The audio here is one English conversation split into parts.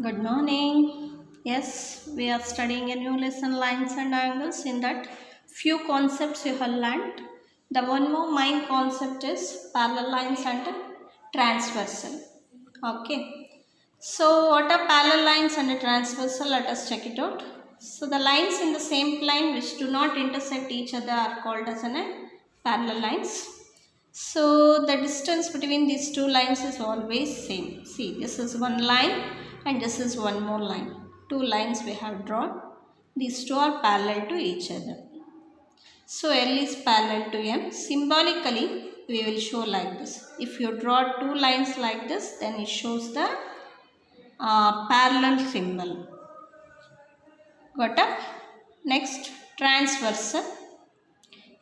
Good morning. Yes, we are studying a new lesson lines and angles. In that, few concepts you have learnt. The one more main concept is parallel lines and transversal. Okay. So, what are parallel lines and transversal? Let us check it out. So, the lines in the same plane which do not intersect each other are called as parallel lines. So the distance between these two lines is always same. See, this is one line and this is one more line. Two lines we have drawn. These two are parallel to each other. So L is parallel to M. Symbolically, we will show like this. If you draw two lines like this, then it shows the parallel symbol. Got up? Next, transversal.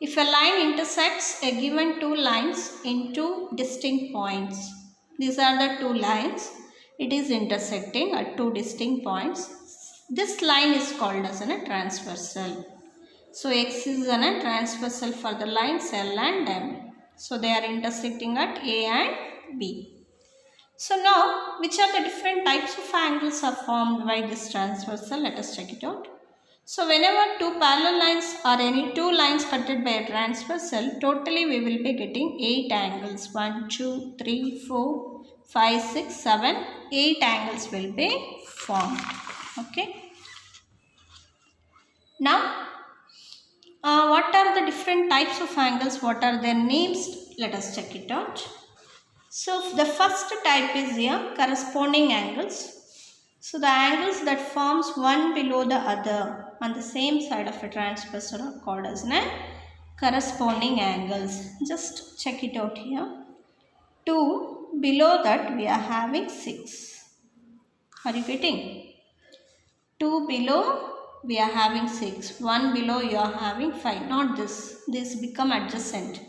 If a line intersects a given two lines in two distinct points, these are the two lines, it is intersecting at two distinct points. This line is called as a transversal. So X is a transversal for the lines L and M. So they are intersecting at A and B. So now, which are the different types of angles are formed by this transversal? Let us check it out. So whenever two parallel lines or any two lines cutted by a transversal, totally we will be getting 8 angles. 1, 2, 3, 4, 5, 6, 7, 8 angles will be formed. Okay. Now, what are the different types of angles? What are their names? Let us check it out. So the first type is here corresponding angles. So the angles that forms one below the other on the same side of a transversal are called as corresponding angles. Just check it out here. 2 below that we are having 6. Are you getting? 2 below we are having 6. 1 below you are having 5. Not this. This become adjacent.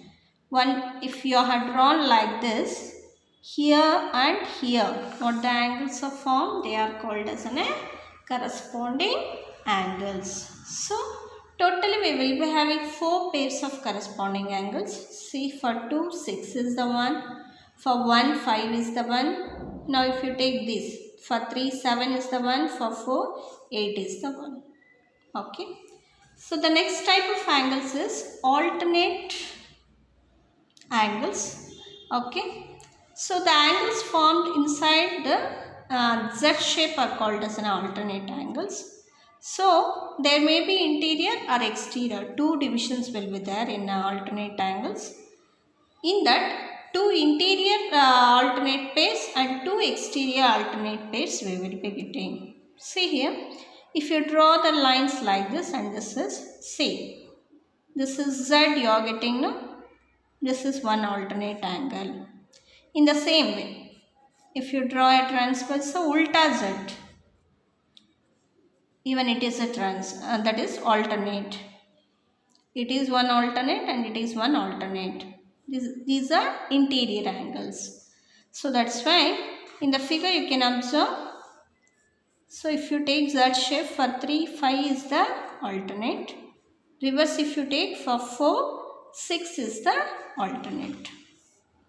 One, if you have drawn like this, here and here, what the angles are formed, they are called as corresponding angles. So totally we will be having 4 pairs of corresponding angles. See, for 2, 6 is the one. For 1, 5 is the one. Now if you take this, for 3, 7 is the one. For 4, 8 is the one. Okay. So the next type of angles is alternate angles. Okay. So the angles formed inside the Z shape are called as an alternate angles. So there may be interior or exterior. 2 divisions will be there in alternate angles. In that, 2 interior alternate pairs and 2 exterior alternate pairs we will be getting. See here, if you draw the lines like this and this is C. This is Z you are getting, no? This is one alternate angle. In the same way, if you draw a transversal ulta Z, even it is a that is alternate. It is one alternate and it is one alternate. These are interior angles. So that's why in the figure you can observe. So if you take Z shape for 3, 5 is the alternate. Reverse if you take for 4, 6 is the alternate.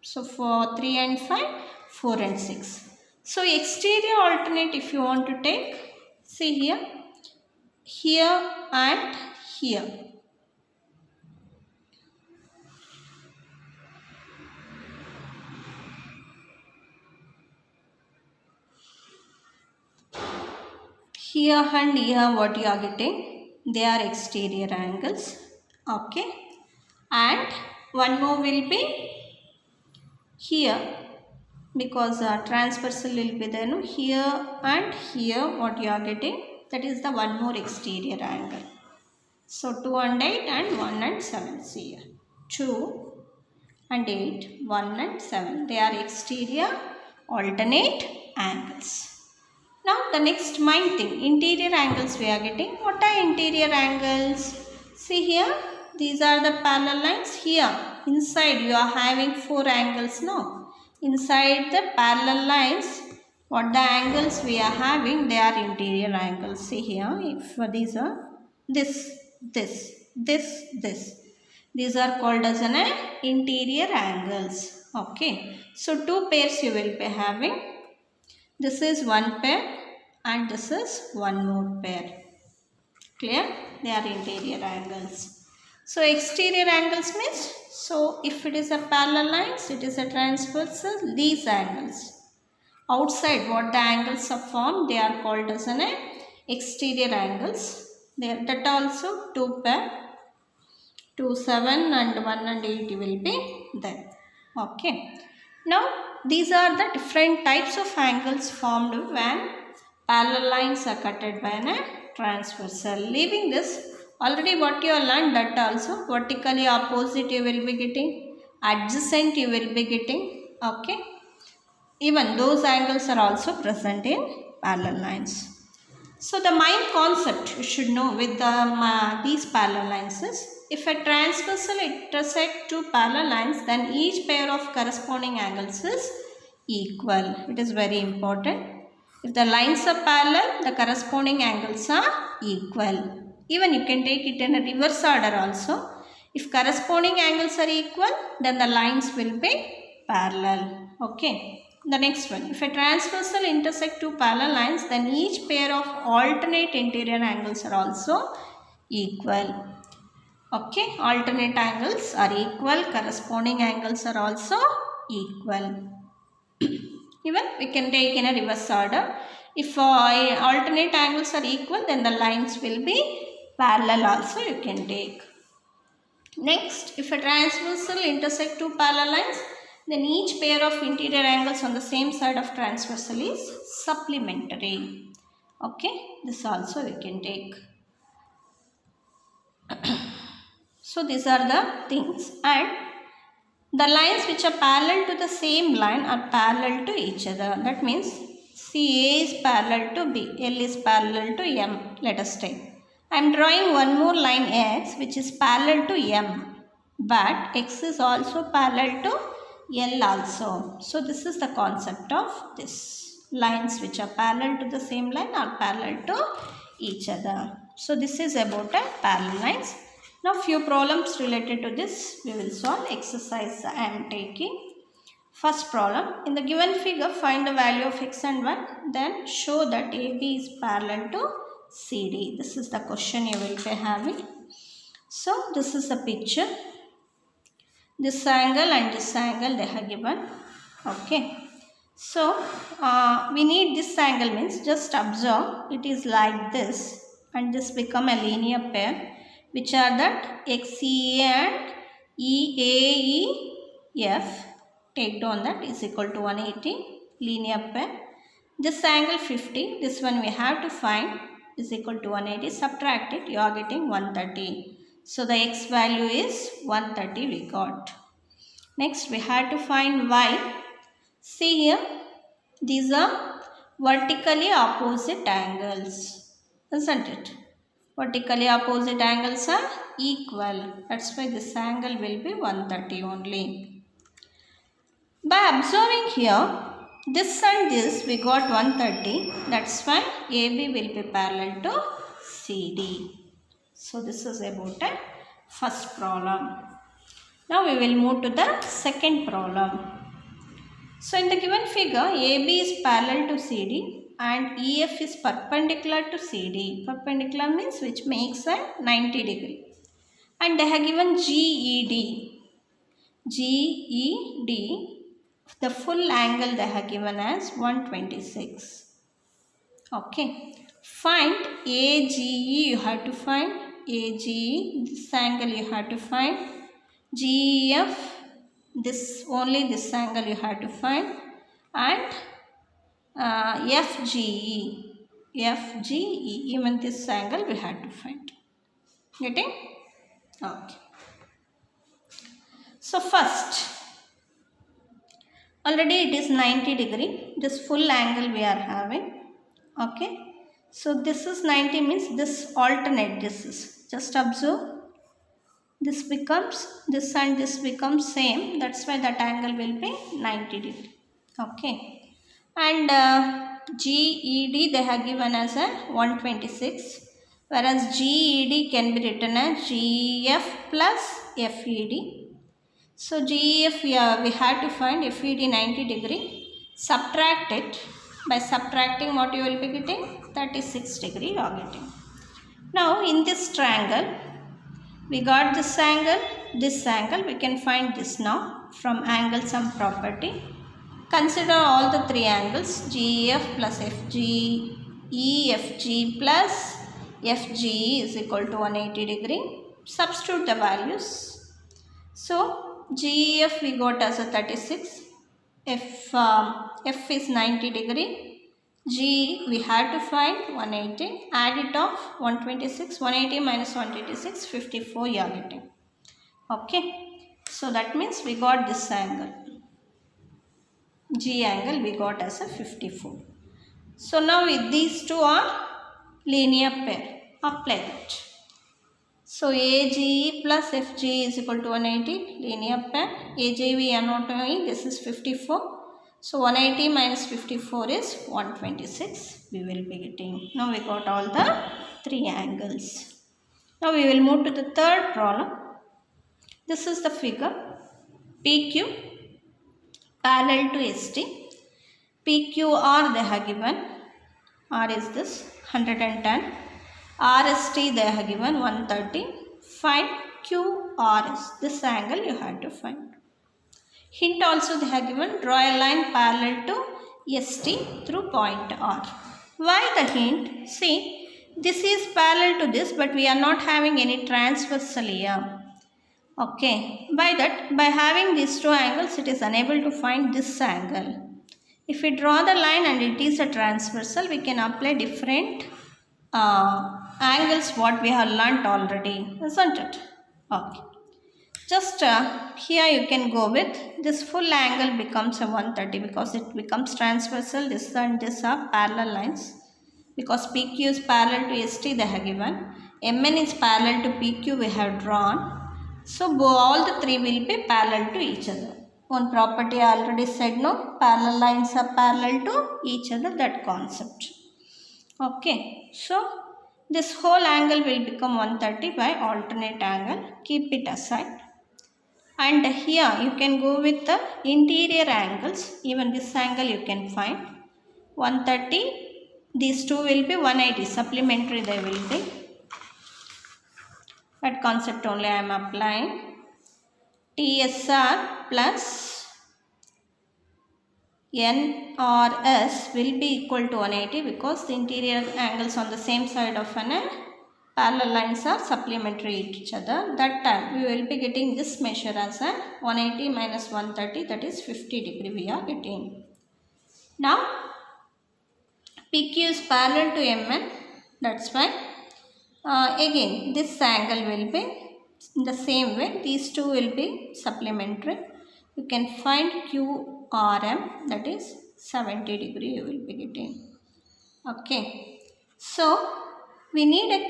So for 3 and 5, 4 and 6. So exterior alternate if you want to take, see here, here and here. Here and here what you are getting, they are exterior angles. Okay. And one more will be here, because transversal will be there, no? Here and here what you are getting, that is the one more exterior angle. So 2 and 8 and 1 and 7. See here, 2 and 8, 1 and 7, they are exterior alternate angles. Now the next main thing, interior angles we are getting. What are interior angles? See here, these are the parallel lines. Here inside you are having 4 angles, no? Inside the parallel lines, what the angles we are having, they are interior angles. See here, if these are this. These are called as an interior angles. Okay. So 2 pairs you will be having. This is one pair and this is one more pair. Clear? They are interior angles. So exterior angles means, so if it is a parallel lines, it is a transversal, these angles. Outside what the angles are formed, they are called as an exterior angles. There, that also two pair, 2, 7 and 1 and 80 will be there. Okay. Now these are the different types of angles formed when parallel lines are cutted by a transversal. Leaving this, already what you have learned, that also vertically opposite you will be getting, adjacent you will be getting. Okay. Even those angles are also present in parallel lines. So the main concept you should know with these parallel lines is, if a transversal intersect two parallel lines, then each pair of corresponding angles is equal. It is very important. If the lines are parallel, the corresponding angles are equal. Even you can take it in a reverse order also. If corresponding angles are equal, then the lines will be parallel. Okay. The next one, if a transversal intersect two parallel lines, then each pair of alternate interior angles are also equal. Okay, alternate angles are equal, corresponding angles are also equal. Even we can take in a reverse order. If alternate angles are equal, then the lines will be parallel also you can take. Next, if a transversal intersect two parallel lines, then each pair of interior angles on the same side of transversal is supplementary. Okay, this also we can take. So these are the things, and the lines which are parallel to the same line are parallel to each other. That means CA is parallel to B, L is parallel to M. Let us take. I am drawing one more line X which is parallel to M, but X is also parallel to L also. So this is the concept of this. Lines which are parallel to the same line are parallel to each other. So this is about parallel lines. Now few problems related to this we will solve. Exercise I am taking. First problem, in the given figure find the value of x and y, then show that AB is parallel to CD. This is the question you will be having. So this is the picture. This angle and this angle they have given. Okay. So we need this angle, means just observe it is like this, and this become a linear pair, which are that XEA and EAEF. Take down that is equal to 180, linear pair. This angle 50, this one we have to find, is equal to 180. Subtract it, you are getting 130. So the x value is 130 we got. Next we have to find y. See here, these are vertically opposite angles, isn't it? Vertically opposite angles are equal. That's why this angle will be 130 only. By observing here, this and this we got 130. That's why AB will be parallel to CD. So this is about the first problem. Now we will move to the second problem. So in the given figure, AB is parallel to CD and EF is perpendicular to CD. Perpendicular means which makes a 90 degree. And they have given GED. GED, the full angle they have given as 126. Okay. Find AGE, you have to find AGE, this angle you have to find. GEF, this only this angle you have to find, and FGE, even this angle we have to find. Getting? Okay. So first, already it is 90 degree, this full angle we are having. Okay. So this is 90 means this alternate, this is, just observe. This becomes, this and this becomes same. That's why that angle will be 90 degree. Okay. And GED they have given as a 126. Whereas GED can be written as GEF plus FED. So GEF we have to find FED 90 degree. Subtract it. By subtracting what you will be getting? 36 degree you are getting. Now in this triangle, we got this angle, we can find this now from angle sum property. Consider all the three angles, GEF plus FG, EFG plus FGE is equal to 180 degree. Substitute the values. So GEF we got as a 36, F is 90 degree. G we had to find 180, add it off 126, 180 minus 126, 54 you are getting. Okay, so that means we got this angle, G angle we got as a 54. So now with these two are linear pair, apply that. So AGE plus FGE is equal to 180, linear pair. AG we are not knowing, this is 54. So 180 minus 54 is 126 we will be getting. Now we got all the three angles. Now we will move to the third problem. This is the figure. PQ parallel to ST. PQR they have given. R is this 110. RST they have given 130. Find QRS. This angle you have to find. Hint also they have given, draw a line parallel to ST through point R. Why the hint? See, this is parallel to this, but we are not having any transversal here. Okay, by having these two angles, it is unable to find this angle. If we draw the line and it is a transversal, we can apply different angles what we have learnt already, isn't it? Okay. Just here you can go with this full angle becomes a 130 because it becomes transversal. This and this are parallel lines. Because PQ is parallel to ST they have given. MN is parallel to PQ we have drawn. So all the three will be parallel to each other. One property I already said, no, parallel lines are parallel to each other, that concept. Okay, so this whole angle will become 130 by alternate angle. Keep it aside. And here you can go with the interior angles. Even this angle you can find 130. These two will be 180. Supplementary they will be. That concept only I am applying. TSR plus NRS will be equal to 180 because the interior angles on the same side of an parallel lines are supplementary each other. That time we will be getting this measure as a 180 minus 130, that is 50 degree we are getting. Now PQ is parallel to MN, that's why again this angle will be in the same way, these two will be supplementary. You can find QRM, that is 70 degree you will be getting. Okay, so we need a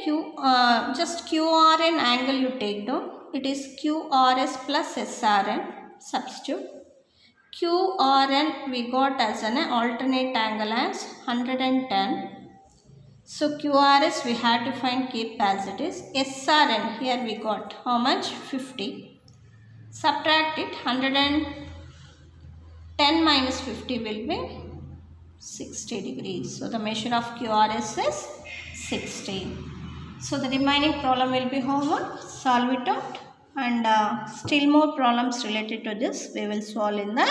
just QRN angle you take down. It is QRS plus SRN. Substitute. QRN we got as an alternate angle as 110. So QRS we had to find, keep as it is. SRN here we got how much? 50. Subtract it. 110 minus 50 will be 60 degrees. So the measure of QRS is 60. So the remaining problem will be homework. Solve it out, and still more problems related to this we will solve in the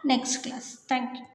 next class. Thank you.